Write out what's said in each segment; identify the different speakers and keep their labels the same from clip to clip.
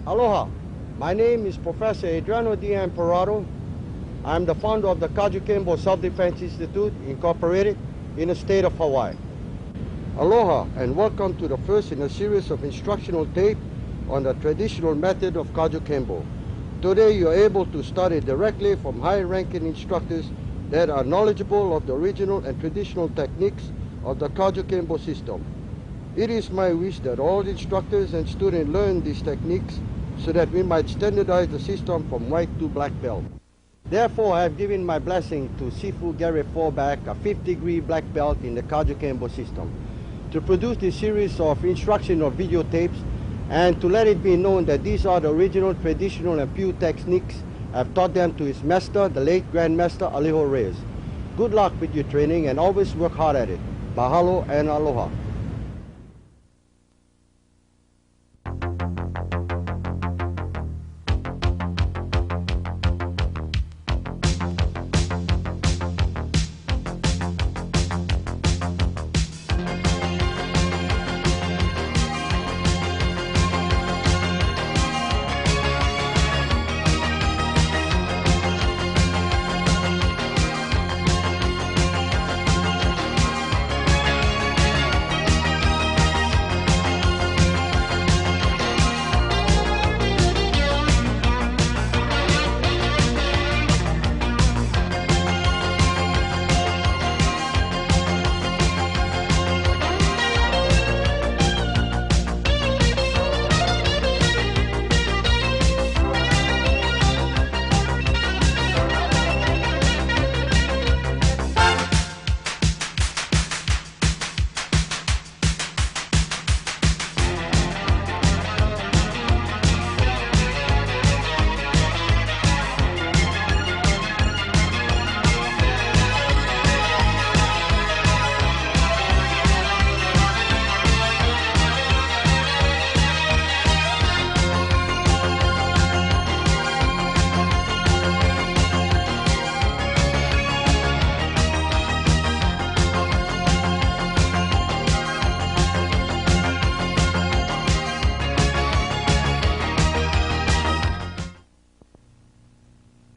Speaker 1: Aloha, my name is Professor Adriano D. Imperato. I'm the founder of the Kajukenbo Self-Defense Institute, Incorporated, in the state of Hawaii. Aloha, and welcome to the first in a series of instructional tape on the traditional method of Kajukenbo. Today you're able to study directly from high-ranking instructors that are knowledgeable of the original and traditional techniques of the Kajukenbo system. It is my wish that all instructors and students learn these techniques so that we might standardize the system from white to black belt. Therefore, I have given my blessing to Sifu Gary Forback, a 5th-degree black belt in the Kajukenbo system, to produce this series of instructional videotapes and to let it be known that these are the original, traditional, and pure techniques I've taught them to his master, the late Grandmaster Alejo Reyes. Good luck with your training and always work hard at it. Mahalo and aloha.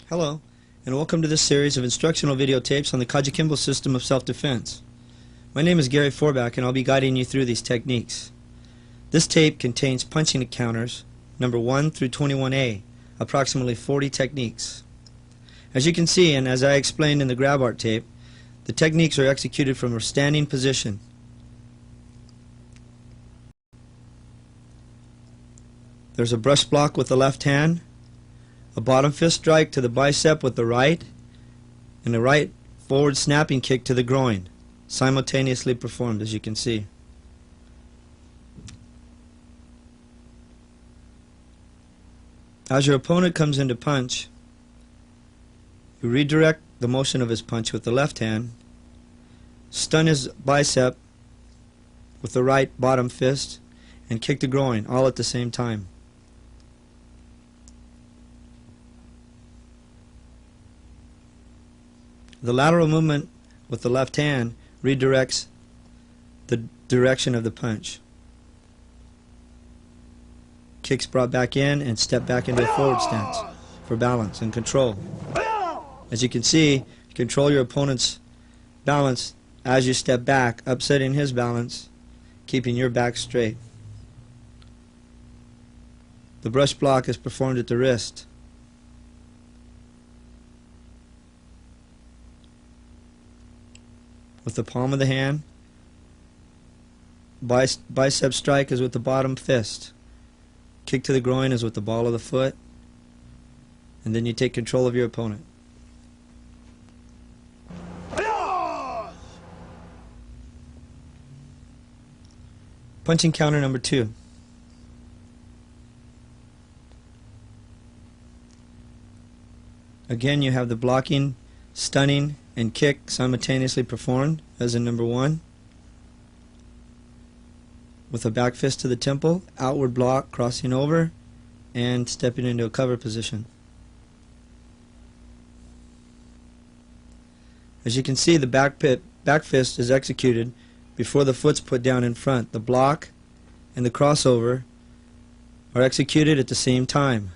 Speaker 2: Hello, and welcome to this series of instructional videotapes on the Kajukenbo system of self-defense. My name is Gary Forback, and I'll be guiding you through these techniques. This tape contains punching counters, number 1 through 21A, approximately 40 techniques. As you can see, and as I explained in the grab art tape, the techniques are executed from a standing position. There's a brush block with the left hand, a bottom fist strike to the bicep with the right, and a right forward snapping kick to the groin, simultaneously performed, as you can see. As your opponent comes into punch, you redirect the motion of his punch with the left hand, stun his bicep with the right bottom fist, and kick the groin, all at the same time. The lateral movement with the left hand redirects the direction of the punch. Kicks brought back in and step back into a forward stance for balance and control. As you can see, control your opponent's balance as you step back, upsetting his balance, keeping your back straight. The brush block is performed at the wrist. With the palm of the hand, bicep strike is with the bottom fist, kick to the groin is with the ball of the foot, and then you take control of your opponent. Punching counter number 2. Again, you have the blocking, stunning, and kick simultaneously performed, as in number 1. With a back fist to the temple, outward block, crossing over, and stepping into a cover position. As you can see, the back fist is executed before the foot's put down in front. The block and the crossover are executed at the same time.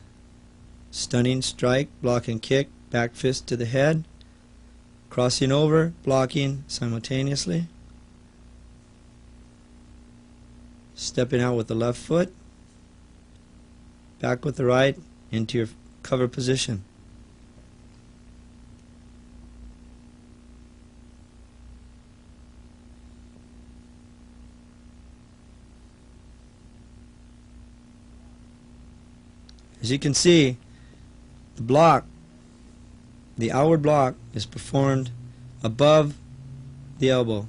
Speaker 2: Stunning, strike, block and kick, back fist to the head, crossing over, blocking simultaneously, stepping out with the left foot, back with the right into your cover position. As you can see, the block, the outward block, is performed above the elbow.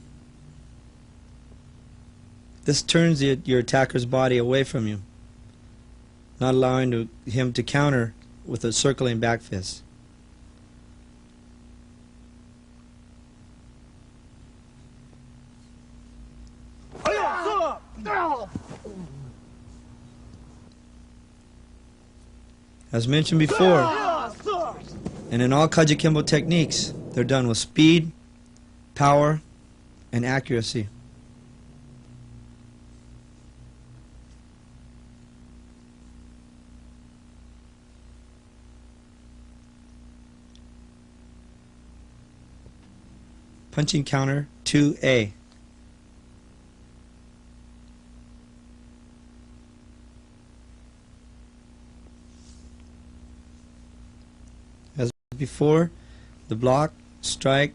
Speaker 2: This turns your attacker's body away from you, not allowing him to counter with a circling back fist. As mentioned before, and in all Kajukenbo techniques, they're done with speed, power, and accuracy. Punching counter 2A. As before, the block, strike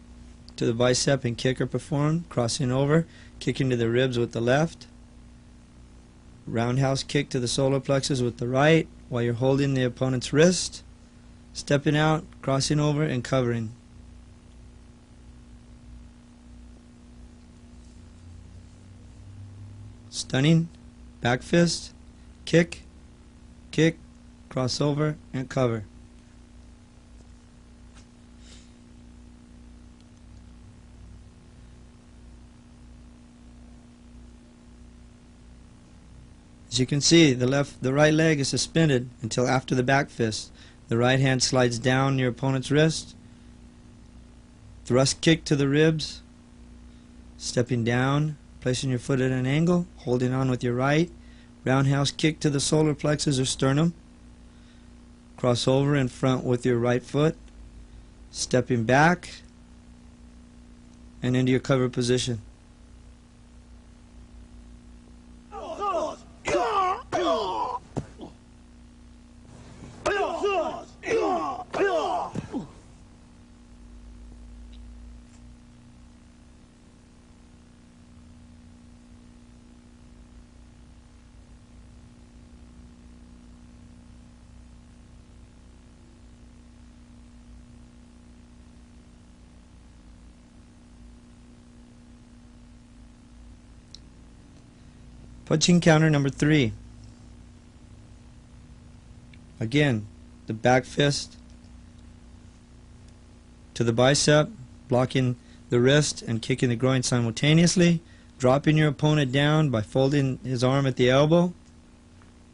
Speaker 2: to the bicep and kick are performed, crossing over, kicking to the ribs with the left, roundhouse kick to the solar plexus with the right while you're holding the opponent's wrist, stepping out, crossing over, and covering. Stunning, back fist, kick, kick, cross over, and cover. As you can see, the right leg is suspended until after the back fist. The right hand slides down your opponent's wrist, thrust kick to the ribs, stepping down, placing your foot at an angle, holding on with your right, roundhouse kick to the solar plexus or sternum, cross over in front with your right foot, stepping back and into your cover position. Punching counter number 3. Again, the back fist to the bicep, blocking the wrist and kicking the groin simultaneously, dropping your opponent down by folding his arm at the elbow,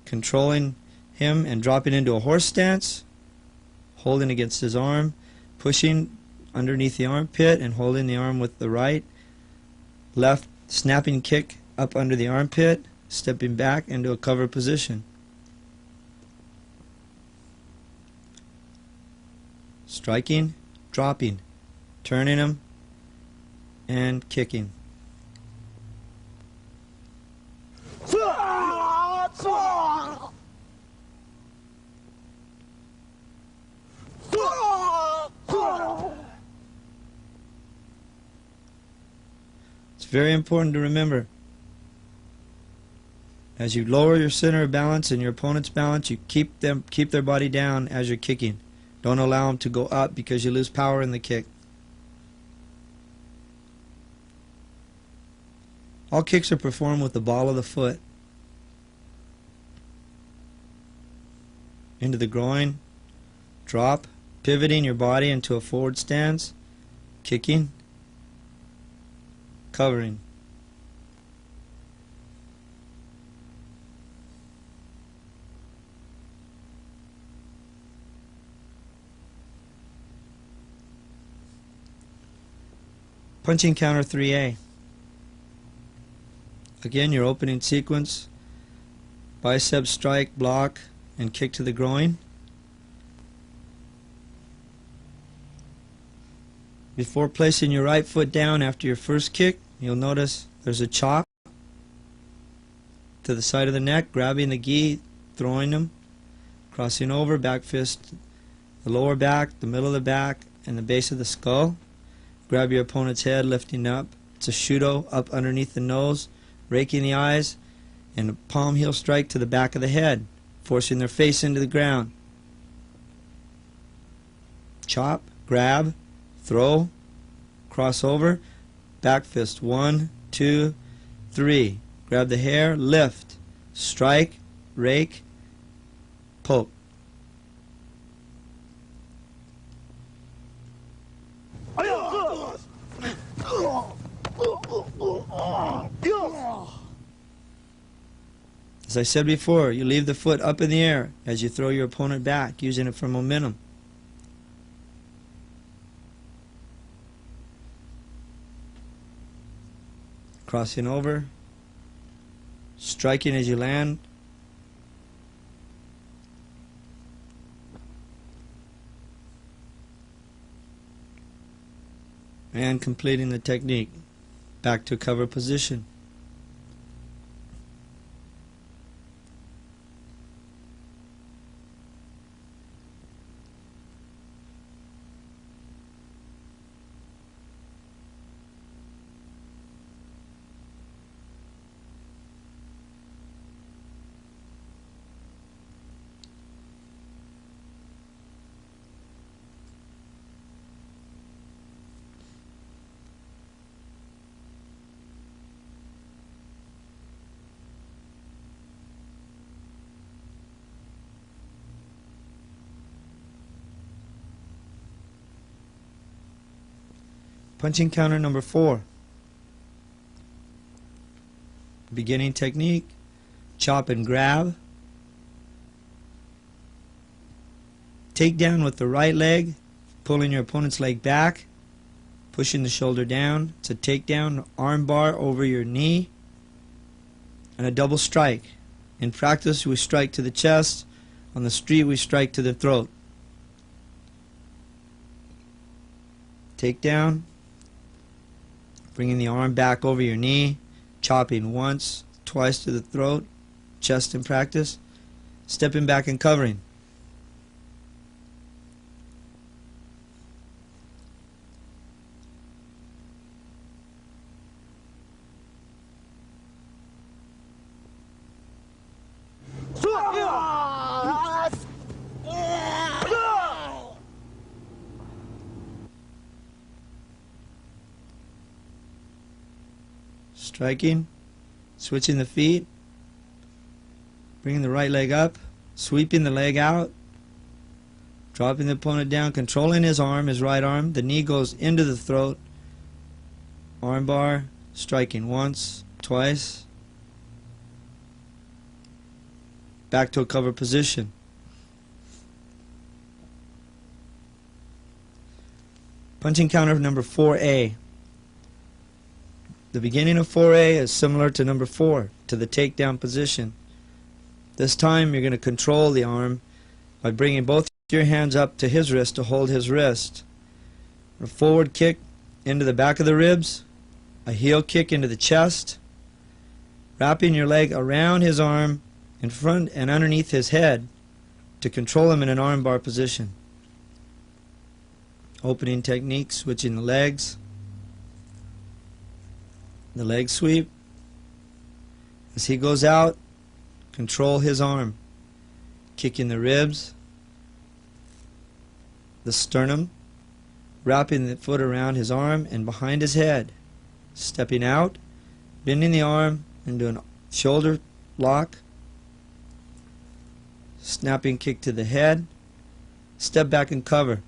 Speaker 2: controlling him and dropping into a horse stance, holding against his arm, pushing underneath the armpit and holding the arm with the right, left snapping kick up under the armpit, stepping back into a cover position. Striking, dropping, turning him, and kicking. It's very important to remember, as you lower your center of balance and your opponent's balance, you keep their body down as you're kicking. Don't allow them to go up because you lose power in the kick. All kicks are performed with the ball of the foot into the groin, drop, pivoting your body into a forward stance, kicking, covering. Punching counter 3A. Again, your opening sequence bicep strike, block, and kick to the groin. Before placing your right foot down after your first kick, you'll notice there's a chop to the side of the neck, grabbing the gi, throwing them, crossing over, back fist, the lower back, the middle of the back, and the base of the skull. Grab your opponent's head, lifting up. It's a shudo, up underneath the nose, raking the eyes, and a palm heel strike to the back of the head, forcing their face into the ground. Chop, grab, throw, cross over, back fist, 1, 2, 3. Grab the hair, lift, strike, rake, poke. As I said before, you leave the foot up in the air as you throw your opponent back, using it for momentum. Crossing over, striking as you land, and completing the technique. Back to cover position. Punching counter number 4. Beginning technique, chop and grab. Take down with the right leg, pulling your opponent's leg back, pushing the shoulder down. It's a takedown, arm bar over your knee, and a double strike. In practice, we strike to the chest. On the street, we strike to the throat. Takedown. Bringing the arm back over your knee, chopping once, twice to the throat, chest in practice, stepping back and covering. Striking, switching the feet, bringing the right leg up, sweeping the leg out, dropping the opponent down, controlling his arm, his right arm. The knee goes into the throat, arm bar, striking once, twice, back to a cover position. Punching counter number 4A. The beginning of 4A is similar to number 4, to the takedown position. This time you're going to control the arm by bringing both your hands up to his wrist to hold his wrist. A forward kick into the back of the ribs, a heel kick into the chest, wrapping your leg around his arm in front and underneath his head to control him in an arm bar position. Opening technique, switching the legs. The leg sweep. As he goes out, control his arm. Kicking the ribs, the sternum, wrapping the foot around his arm and behind his head. Stepping out, bending the arm into a shoulder lock. Snapping kick to the head. Step back and cover.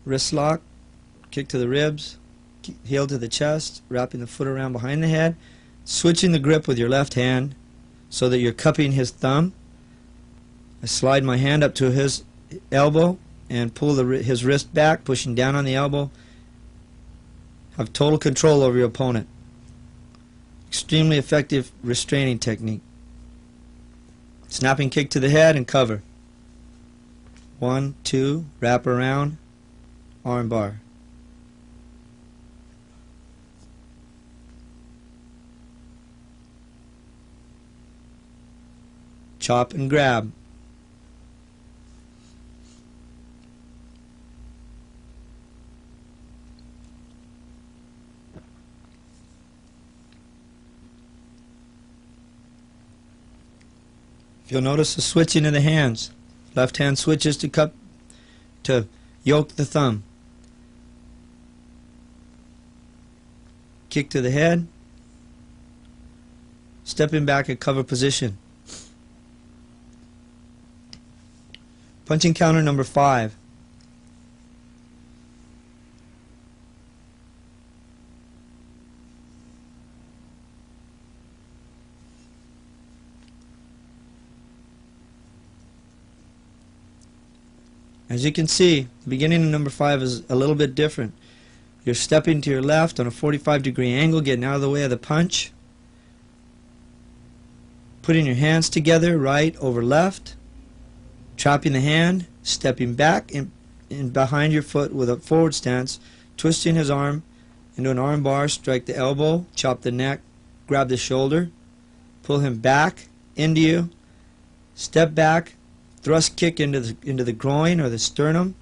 Speaker 2: Wrist lock, kick to the ribs, heel to the chest, wrapping the foot around behind the head, switching the grip with your left hand so that you're cupping his thumb, I slide my hand up to his elbow and pull his wrist back, pushing down on the elbow. Have total control over your opponent. Extremely effective restraining technique. Snapping kick to the head and cover. 1, 2, wrap around, arm bar. Chop and grab. If you'll notice the switching of the hands. Left hand switches to yoke the thumb. Kick to the head. Stepping back at cover position. Punching counter number 5. As you can see, the beginning of number 5 is a little bit different. You're stepping to your left on a 45-degree angle, getting out of the way of the punch. Putting your hands together, right over left. Chopping the hand, stepping back and behind your foot with a forward stance, twisting his arm into an arm bar, strike the elbow, chop the neck, grab the shoulder, pull him back into you, step back, thrust kick into the groin or the sternum,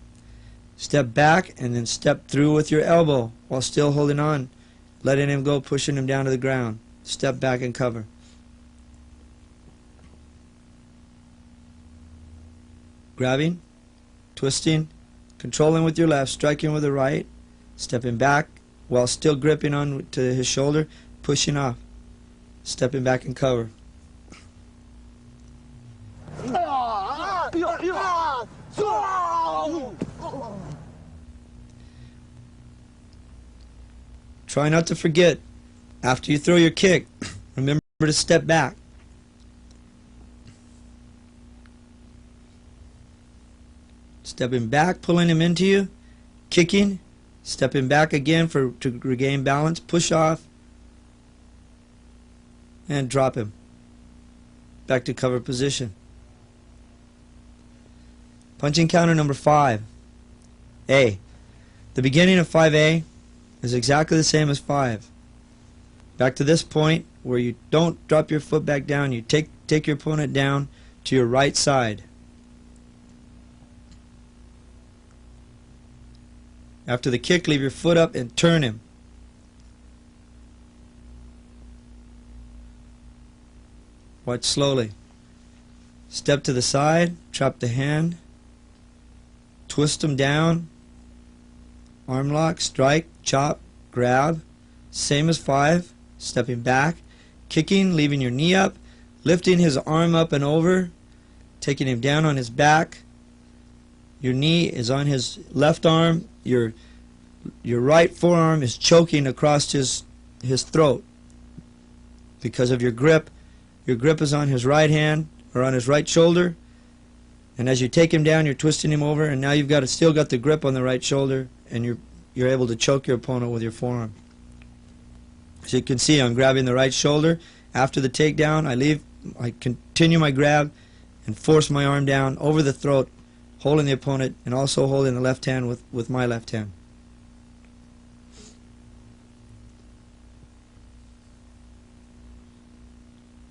Speaker 2: step back and then step through with your elbow while still holding on, letting him go, pushing him down to the ground. Step back and cover. Grabbing, twisting, controlling with your left, striking with the right, stepping back while still gripping on to his shoulder, pushing off, stepping back and cover. Try not to forget, after you throw your kick, remember to step back. Stepping back, pulling him into you, kicking, stepping back again to regain balance, push off, and drop him. Back to cover position. Punching counter number 5. A. The beginning of 5A is exactly the same as 5. Back to this point where you don't drop your foot back down, you take your opponent down to your right side. After the kick, leave your foot up and turn him. Watch slowly. Step to the side, trap the hand, twist him down, arm lock, strike, chop, grab, same as 5, stepping back, kicking, leaving your knee up, lifting his arm up and over, taking him down on his back. Your knee is on his left arm, your right forearm is choking across his throat because of your grip. Your grip is on his right hand or on his right shoulder, and as you take him down, you're twisting him over, and now you've still got the grip on the right shoulder, and you're able to choke your opponent with your forearm. As you can see, I'm grabbing the right shoulder. After the takedown, I continue my grab and force my arm down over the throat, holding the opponent and also holding the left hand with my left hand.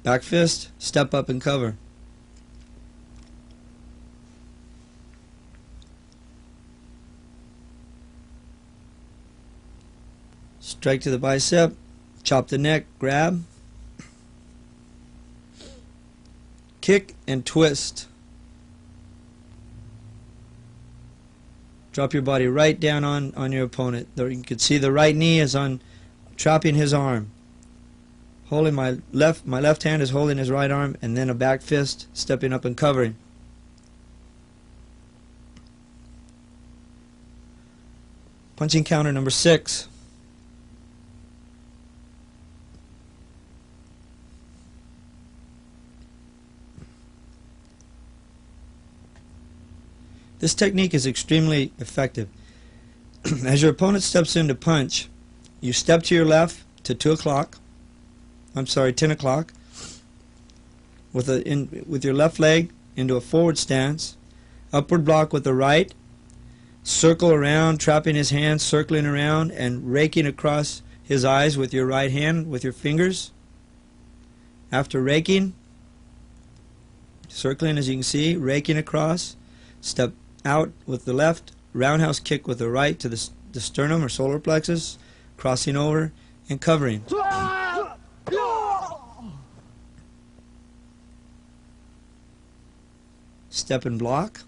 Speaker 2: Back fist, step up and cover. Strike to the bicep, chop the neck, grab, kick and twist. Drop your body right down on your opponent. You can see the right knee is on trapping his arm. Holding my left hand is holding his right arm, and then a back fist, stepping up and covering. Punching counter number 6. This technique is extremely effective. As your opponent steps in to punch, you step to your left to 10 o'clock, with your left leg into a forward stance, upward block with the right, circle around, trapping his hands, circling around, and raking across his eyes with your right hand, with your fingers. After raking, circling as you can see, raking across, step out with the left, roundhouse kick with the right to the sternum or solar plexus, crossing over and covering. Step and block,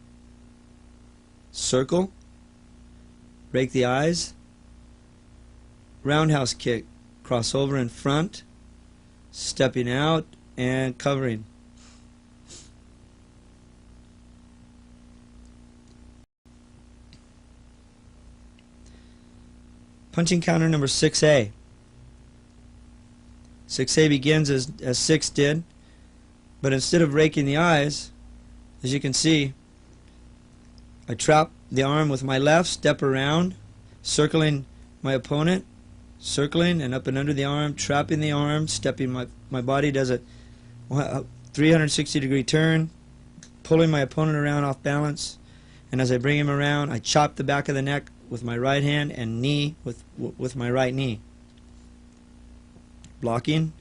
Speaker 2: circle, rake the eyes, roundhouse kick, cross over in front, stepping out and covering. Punching counter number 6A. 6A begins as 6 did, but instead of raking the eyes, as you can see, I trap the arm with my left, step around, circling my opponent, circling and up and under the arm, trapping the arm, stepping my body does a 360-degree turn, pulling my opponent around off balance, and as I bring him around, I chop the back of the neck with my right hand and knee with my right knee. Blocking,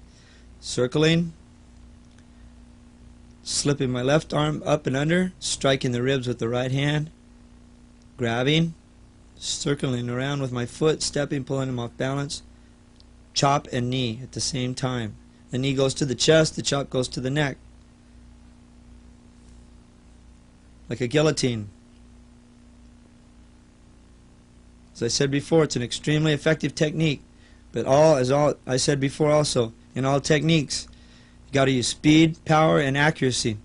Speaker 2: circling, slipping my left arm up and under, striking the ribs with the right hand, grabbing, circling around with my foot, stepping, pulling him off balance, chop and knee at the same time. The knee goes to the chest, the chop goes to the neck. Like a guillotine. As I said before, it's an extremely effective technique, but as I said before also, in all techniques, you got to use speed, power, and accuracy.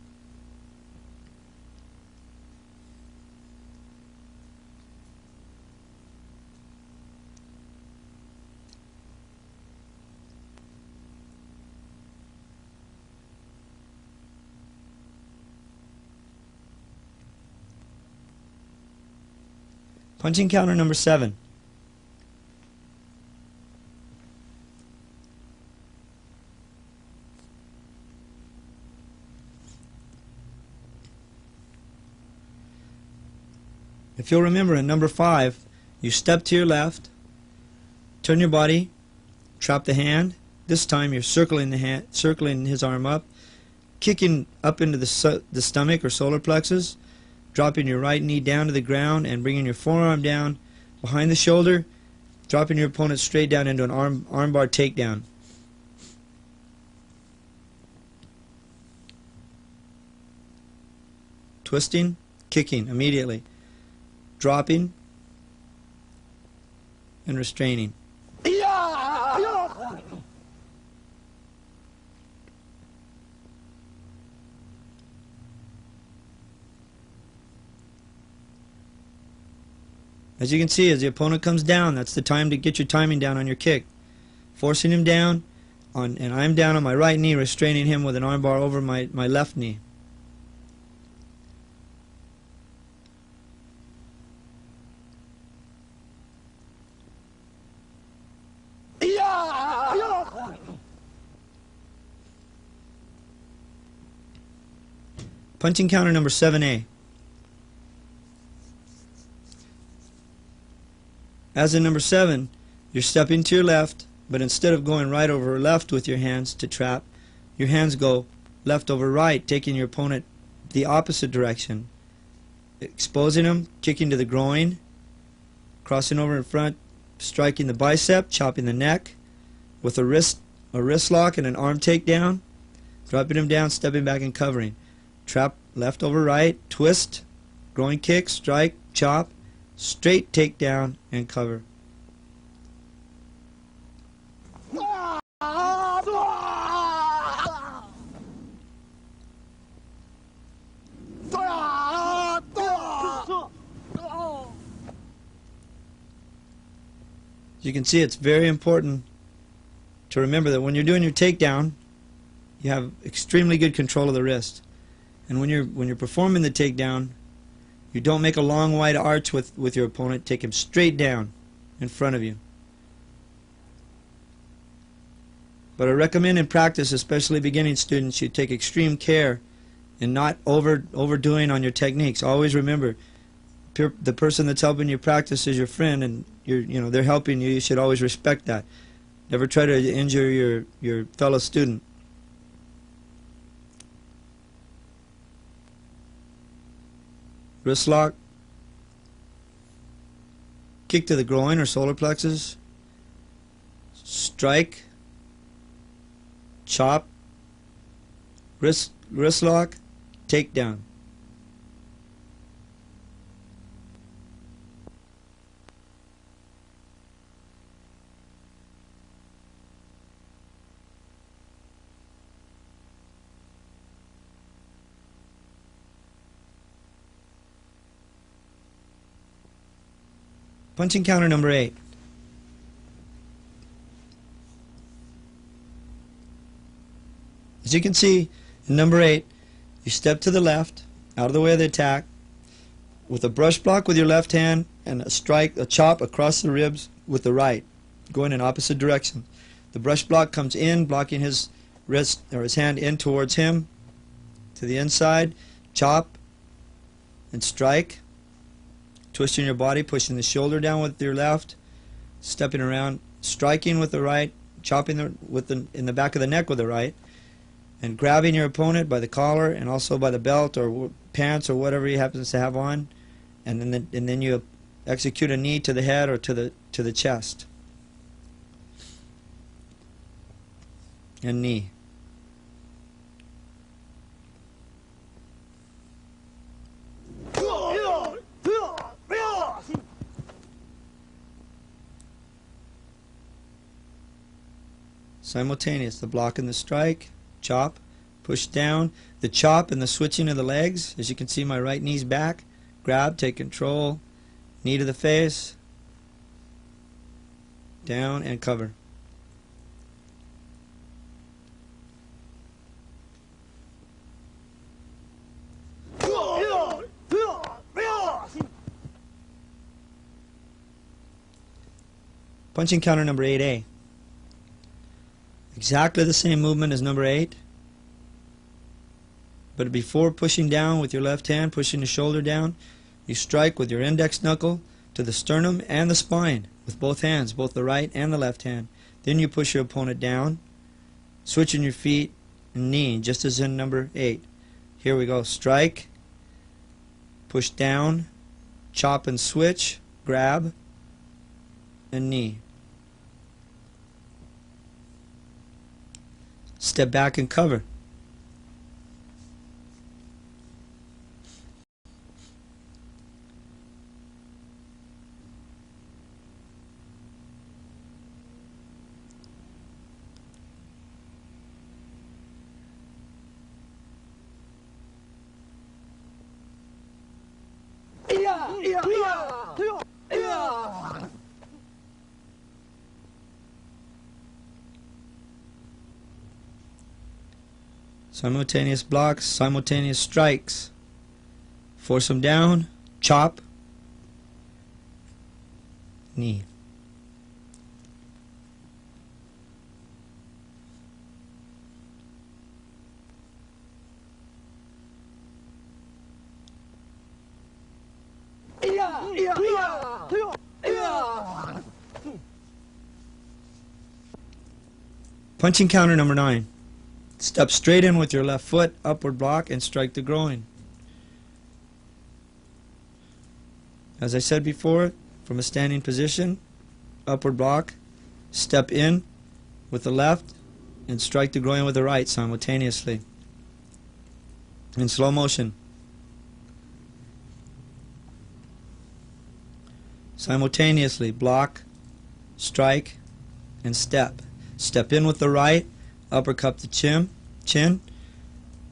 Speaker 2: Punching counter number 7. If you'll remember, in number 5, you step to your left, turn your body, trap the hand. This time you're circling the hand, circling his arm up, kicking up into the stomach or solar plexus, dropping your right knee down to the ground and bringing your forearm down behind the shoulder, dropping your opponent straight down into an armbar takedown. Twisting, kicking immediately, dropping, and restraining. As you can see, as the opponent comes down, that's the time to get your timing down on your kick. Forcing him down, and I'm down on my right knee, restraining him with an armbar over my left knee. Punching counter number 7A. As in number 7, you're stepping to your left, but instead of going right over left with your hands to trap, your hands go left over right, taking your opponent the opposite direction, exposing him, kicking to the groin, crossing over in front, striking the bicep, chopping the neck with a wrist lock and an arm takedown, dropping him down, stepping back and covering. Trap left over right, twist, groin kick, strike, chop, straight takedown and cover. You can see it's very important to remember that when you're doing your takedown, you have extremely good control of the wrist. And when you're performing the takedown, You don't make a long wide arch with your opponent. Take him straight down in front of you. But I recommend in practice, especially beginning students, you take extreme care in not overdoing on your techniques. Always remember, the person that's helping you practice is your friend, and they're helping you. You should always respect that. Never try to injure your fellow student. Wrist lock, kick to the groin or solar plexus, strike, chop, wrist lock, takedown. Punching counter number 8. As you can see, in number 8, you step to the left, out of the way of the attack, with a brush block with your left hand and a chop across the ribs with the right, going in opposite direction. The brush block comes in, blocking his wrist or his hand in towards him, to the inside, chop and strike. Twisting your body, pushing the shoulder down with your left, stepping around, striking with the right, chopping in the back of the neck with the right, and grabbing your opponent by the collar and also by the belt or pants or whatever he happens to have on, and then you execute a knee to the head or to the chest. And knee. Simultaneous, the block and the strike, chop, push down, the chop and the switching of the legs. As you can see, my right knee's back, grab, take control, knee to the face, down and cover. Punching counter number 8A. Exactly the same movement as number 8, but before pushing down with your left hand, pushing the shoulder down, you strike with your index knuckle to the sternum and the spine with both hands, both the right and the left hand. Then you push your opponent down, switching your feet and knee, just as in number 8. Here we go. Strike, push down, chop and switch, grab, and knee. Step back and cover. Simultaneous blocks, simultaneous strikes. Force them down, chop, knee. Punching counter number 9. Step straight in with your left foot, upward block, and strike the groin. As I said before, from a standing position, upward block, step in with the left, and strike the groin with the right simultaneously. In slow motion. Simultaneously, block, strike, and step. Step in with the right, uppercut the chin,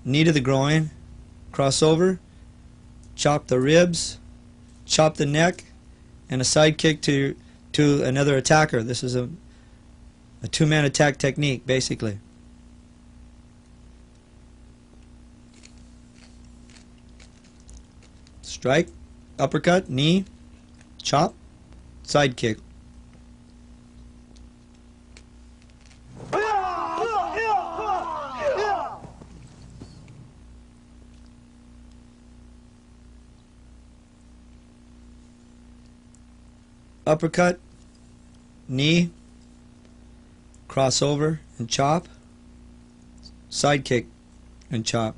Speaker 2: knee to the groin, cross over, chop the ribs, chop the neck, and a side kick to another attacker. This is a two-man attack technique, basically. Strike, uppercut, knee, chop, side kick. Uppercut, knee, crossover and chop, side kick and chop.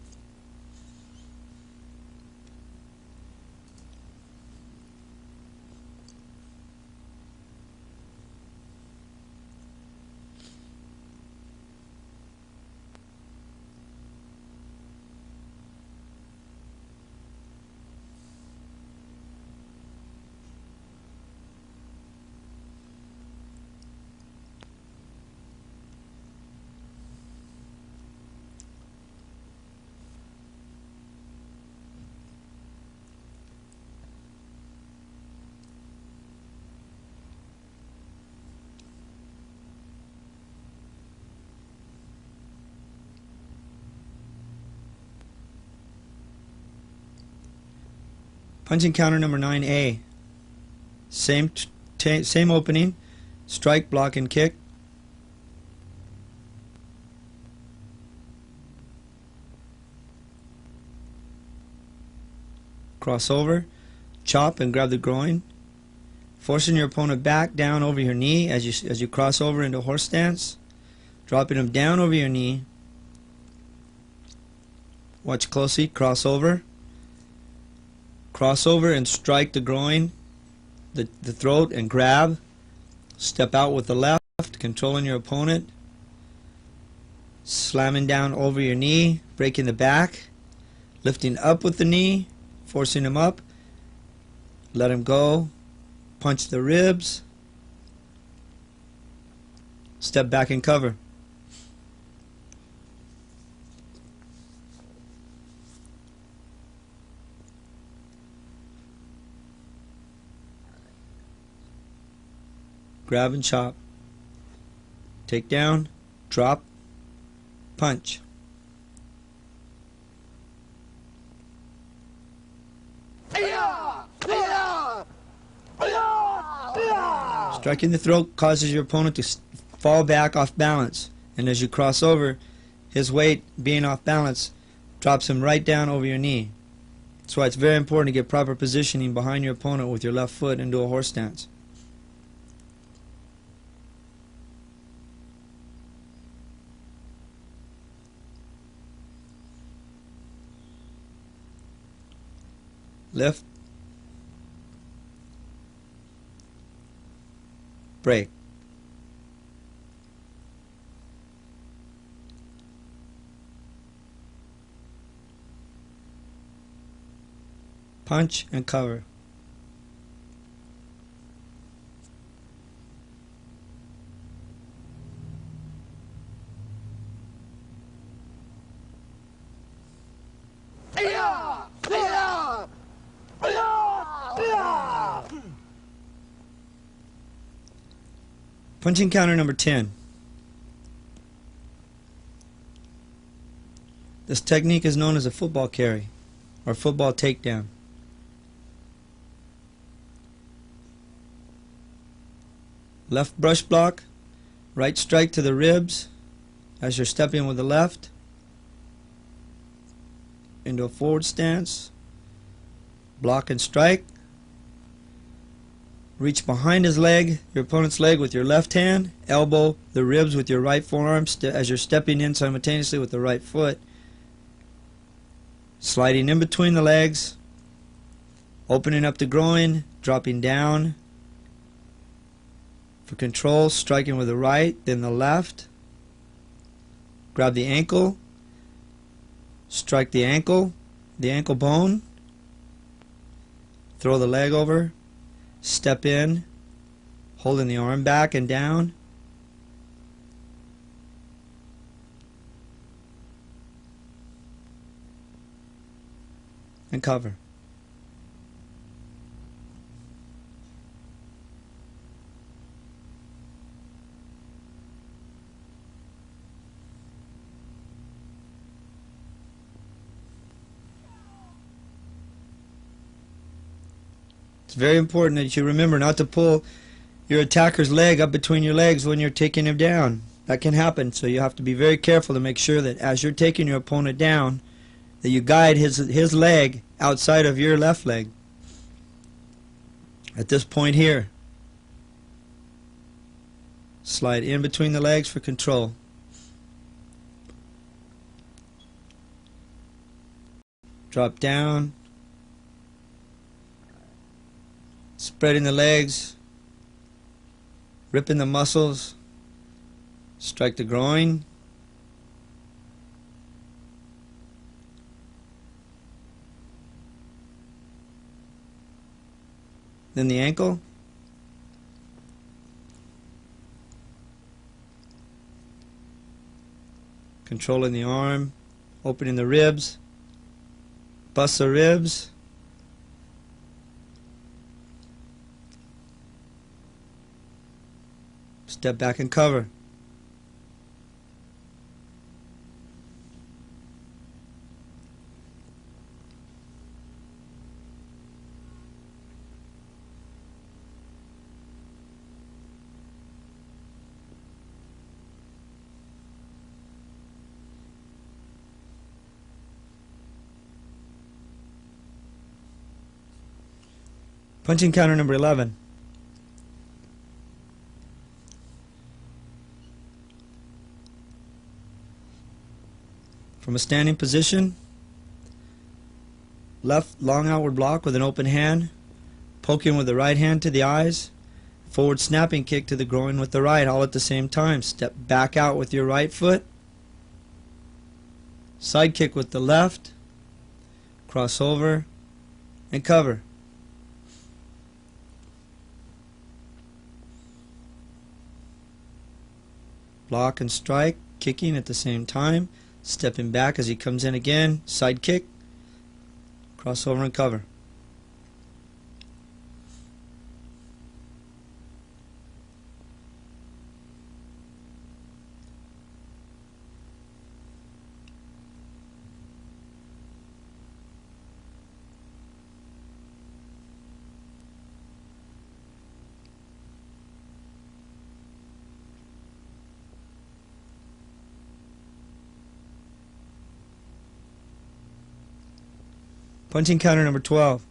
Speaker 2: Punching counter number 9A. Same opening. Strike, block, and kick. Crossover. Chop and grab the groin. Forcing your opponent back down over your knee as you cross over into horse stance. Dropping him down over your knee. Watch closely. Crossover. Crossover and strike the groin, the throat, and grab. Step out with the left, controlling your opponent. Slamming down over your knee, breaking the back. Lifting up with the knee, forcing him up. Let him go. Punch the ribs. Step back and cover. Grab and chop. Take down, drop, punch. Striking the throat causes your opponent to fall back off balance, and as you cross over, his weight being off balance drops him right down over your knee. That's why it's very important to get proper positioning behind your opponent with your left foot into a horse stance. Lift, break. Punch and cover. Punching counter number 10. This technique is known as a football carry or football takedown. Left brush block, right strike to the ribs as you're stepping with the left into a forward stance. Block and strike. Reach behind his leg, your opponent's leg, with your left hand. Elbow the ribs with your right forearm as you're stepping in simultaneously with the right foot. Sliding in between the legs. Opening up the groin, dropping down. For control, striking with the right, then the left. Grab the ankle. Strike the ankle bone. Throw the leg over. Step in, holding the arm back and down. And cover. It's very important that you remember not to pull your attacker's leg up between your legs when you're taking him down. That can happen, so you have to be very careful to make sure that as you're taking your opponent down, that you guide his leg outside of your left leg. At this point here, slide in between the legs for control. Drop down, spreading the legs, ripping the muscles, strike the groin, then the ankle, controlling the arm, opening the ribs, bust the ribs, step back and cover. Punching counter number 11. From a standing position, left long outward block with an open hand, poking with the right hand to the eyes, forward snapping kick to the groin with the right, all at the same time. Step back out with your right foot, side kick with the left, cross over, and cover. Block and strike, kicking at the same time, stepping back as he comes in again, side kick, cross over and cover. Punching counter number 12.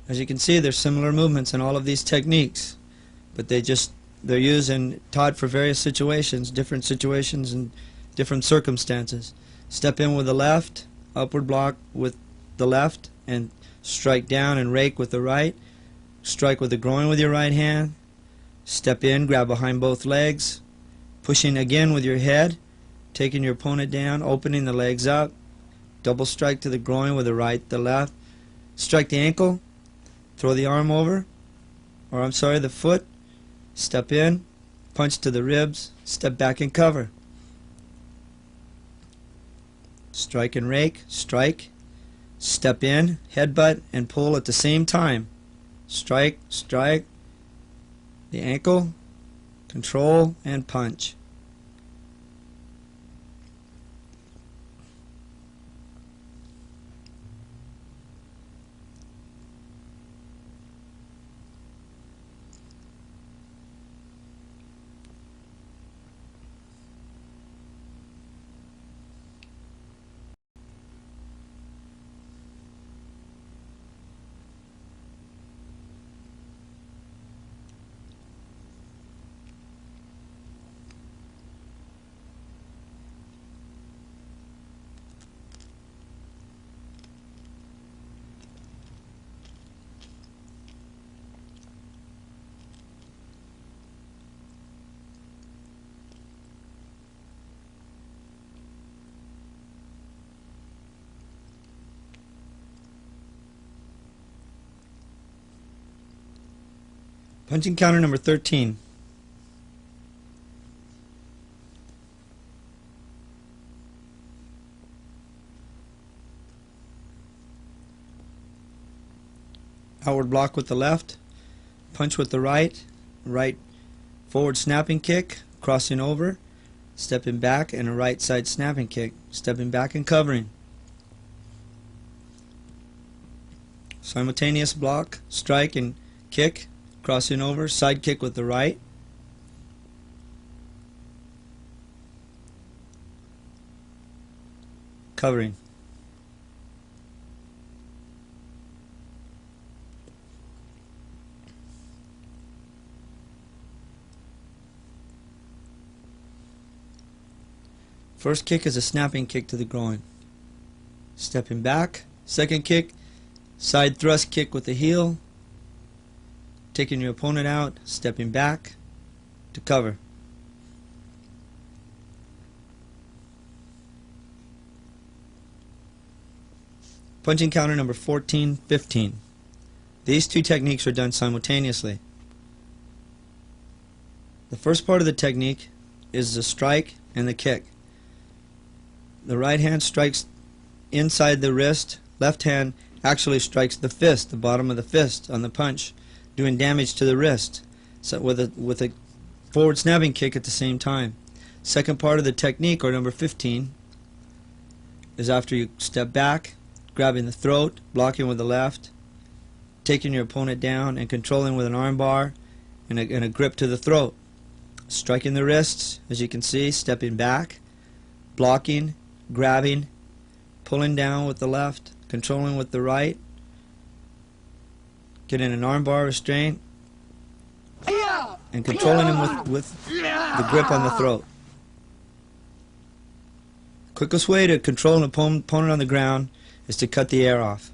Speaker 2: As you can see, there's similar movements in all of these techniques, but they're used and taught for various situations, different situations and different circumstances. Step in with the left, upward block with the left, and strike down and rake with the right. Strike with the groin with your right hand. Step in, grab behind both legs, pushing again with your head, taking your opponent down, opening the legs up, double strike to the groin with the right, the left, strike the ankle, throw the arm over, or the foot, step in, punch to the ribs, step back and cover. Strike and rake, strike, step in, headbutt, and pull at the same time. Strike, strike, the ankle, control, and punch. Punching counter number 13. Outward block with the left, punch with the right, right forward snapping kick, crossing over, stepping back, and a right side snapping kick, stepping back and covering. Simultaneous block, strike and kick, crossing over, side kick with the right. Covering. First kick is a snapping kick to the groin. Stepping back. Second kick, side thrust kick with the heel. Taking your opponent out, stepping back to cover. Punching counter number 14, 15. These two techniques are done simultaneously. The first part of the technique is the strike and the kick. The right hand strikes inside the wrist, left hand actually strikes the fist, the bottom of the fist on the punch, doing damage to the wrist, so with a forward snapping kick at the same time. Second part of the technique, or number 15, is after you step back, grabbing the throat, blocking with the left, taking your opponent down and controlling with an arm bar and a grip to the throat. Striking the wrists, as you can see, stepping back, blocking, grabbing, pulling down with the left, controlling with the right, getting an arm bar restraint, and controlling him with the grip on the throat. Quickest way to control an opponent on the ground is to cut the air off.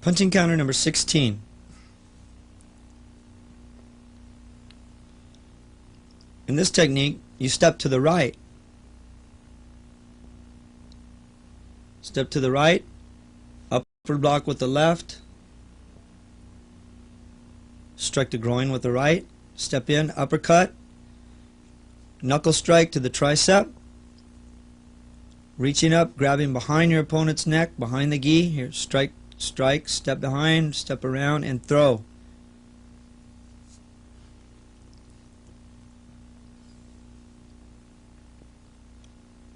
Speaker 2: Punching counter number 16. In this technique, you step to the right. Step to the right, upward block with the left, strike the groin with the right, step in, uppercut, knuckle strike to the tricep, reaching up, grabbing behind your opponent's neck, behind the gi, here, strike, step behind, step around, and throw.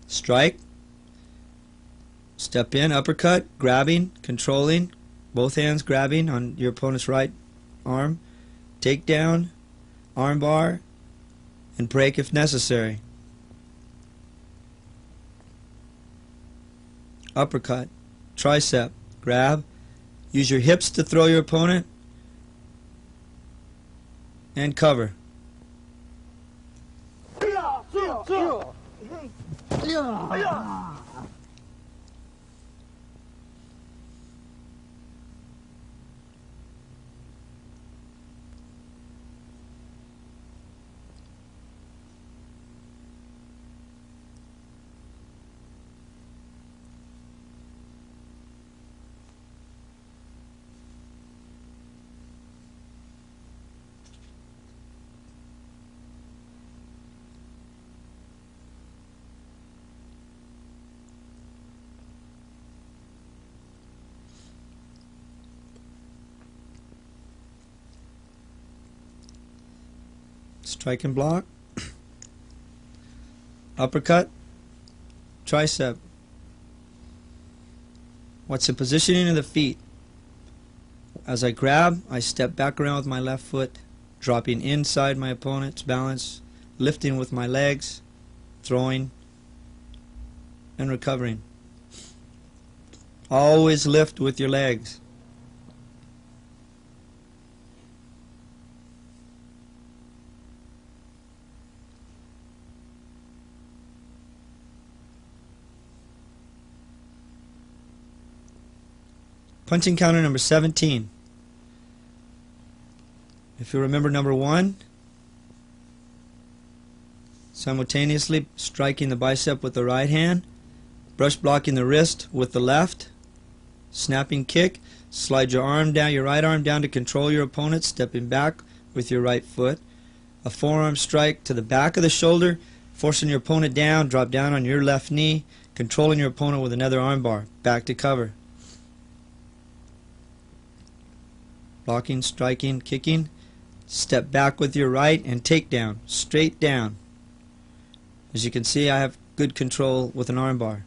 Speaker 2: Strike, step in, uppercut, grabbing, controlling, both hands grabbing on your opponent's right arm, take down, arm bar, and break if necessary. Uppercut, tricep, grab, use your hips to throw your opponent, and cover. Strike and block, uppercut, tricep. What's the positioning of the feet? As I grab, I step back around with my left foot, dropping inside my opponent's balance, lifting with my legs, throwing, and recovering. Always lift with your legs. Punching counter number 17. If you remember number 1, simultaneously striking the bicep with the right hand, brush blocking the wrist with the left, snapping kick, slide your arm down, your right arm down to control your opponent, stepping back with your right foot, a forearm strike to the back of the shoulder, forcing your opponent down, drop down on your left knee, controlling your opponent with another arm bar, back to cover. Blocking, striking, kicking, step back with your right and take down, straight down. As you can see, I have good control with an arm bar.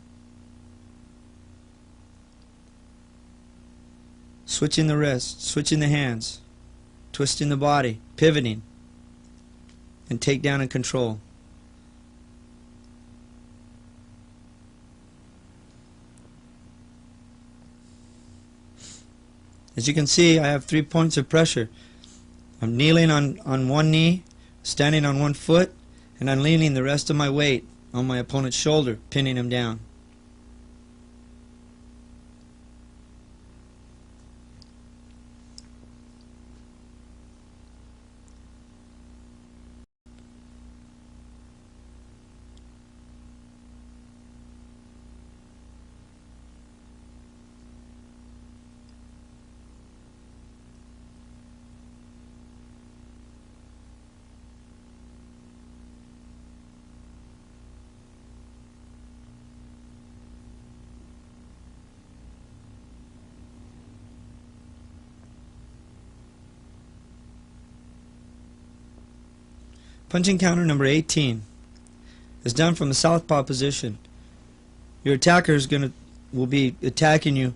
Speaker 2: Switching the wrist, switching the hands, twisting the body, pivoting, and take down and control. As you can see, I have 3 points of pressure. I'm kneeling on one knee, standing on one foot, and I'm leaning the rest of my weight on my opponent's shoulder, pinning him down. Punching counter number 18 is done from the southpaw position. Your attacker will be attacking you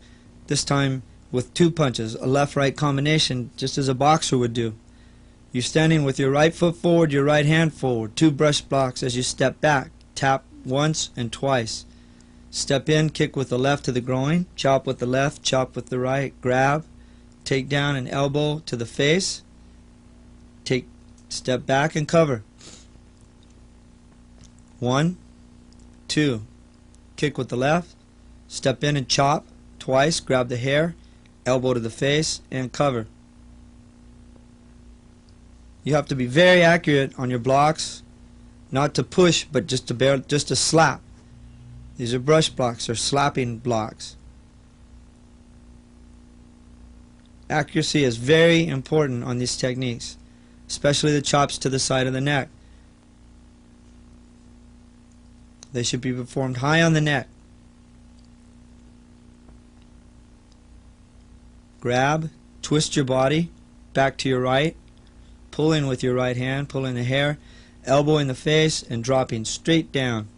Speaker 2: this time with 2 punches, a left-right combination, just as a boxer would do. You're standing with your right foot forward, your right hand forward, 2 brush blocks as you step back, tap once and twice. Step in, kick with the left to the groin, chop with the left, chop with the right, grab, take down an elbow to the face, step back and cover. 1, 2, kick with the left, step in and chop twice, grab the hair, elbow to the face, and cover. You have to be very accurate on your blocks, not to push, but just to slap. These are brush blocks or slapping blocks. Accuracy is very important on these techniques, especially the chops to the side of the neck. They should be performed high on the neck. Grab, twist your body back to your right, pulling with your right hand, pulling the hair, elbow in the face, and dropping straight down.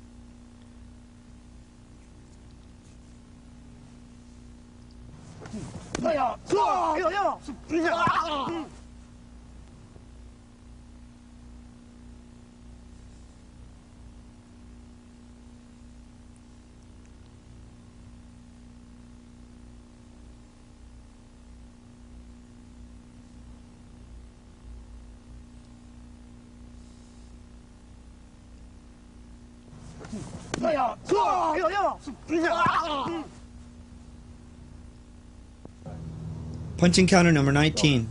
Speaker 2: Punching counter number 19.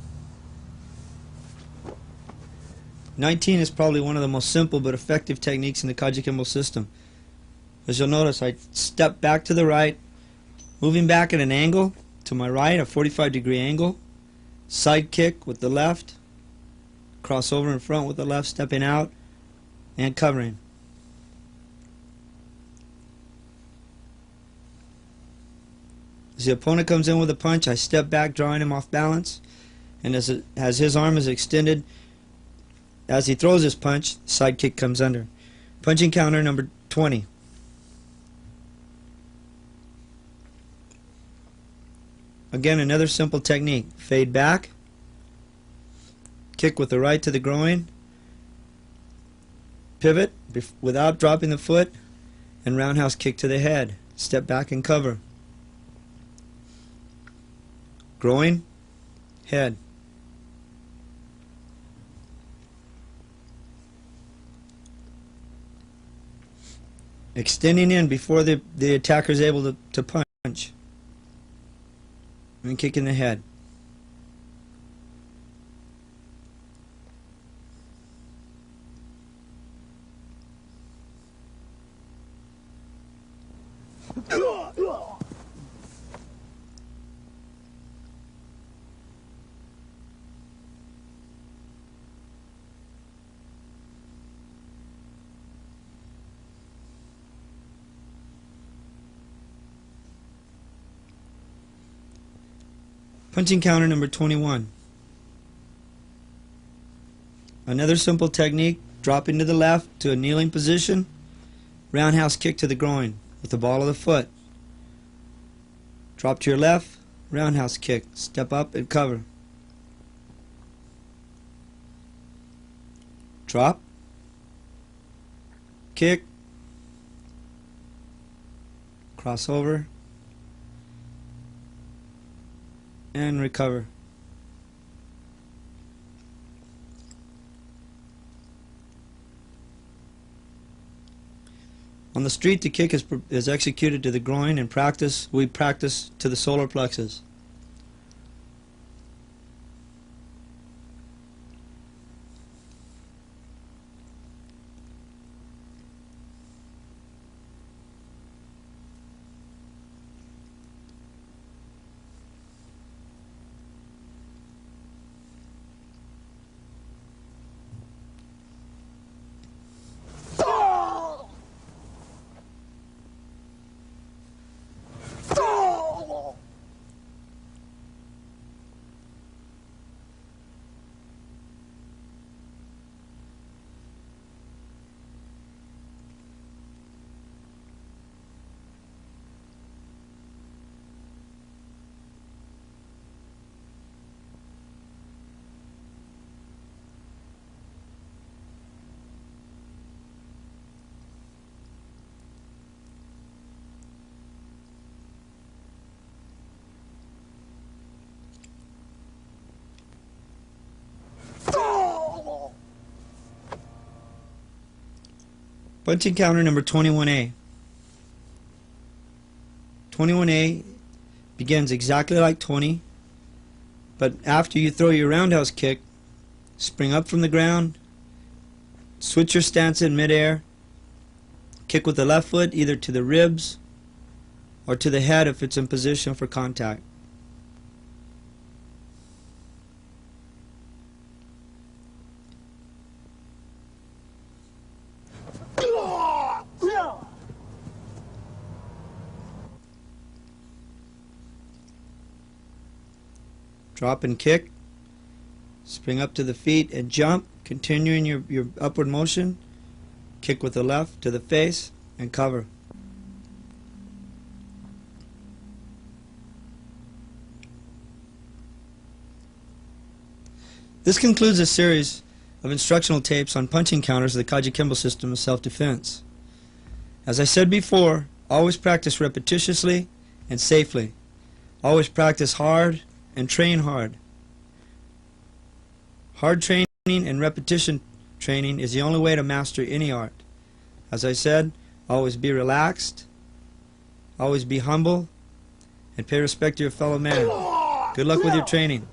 Speaker 2: 19 is probably one of the most simple but effective techniques in the Kajukenbo system. As you'll notice, I step back to the right, moving back at an angle to my right, a 45-degree angle, side kick with the left, cross over in front with the left, stepping out, and covering. As the opponent comes in with a punch, I step back, drawing him off balance, and as his arm is extended, as he throws his punch, side kick comes under. Punching counter number 20. Again, another simple technique. Fade back, kick with the right to the groin, pivot without dropping the foot, and roundhouse kick to the head. Step back and cover. Groin, head. Extending in before the attacker is able to punch. And kick in the head. Punching counter number 21. Another simple technique, dropping to the left to a kneeling position, roundhouse kick to the groin with the ball of the foot. Drop to your left, roundhouse kick, step up and cover. Drop, kick, cross over, and recover. On the street, the kick is executed to the groin. In practice, we practice to the solar plexus. Punching counter number 21A. 21A begins exactly like 20, but after you throw your roundhouse kick, spring up from the ground, switch your stance in midair, kick with the left foot either to the ribs or to the head if it's in position for contact. Drop and kick, spring up to the feet and jump, continuing your upward motion, kick with the left to the face and cover. This concludes a series of instructional tapes on punching counters of the Kajukenbo system of self-defense. As I said before, always practice repetitiously and safely. Always practice hard and train hard. Hard training and repetition training is the only way to master any art. As I said, always be relaxed, always be humble, and pay respect to your fellow man. Good luck with your training.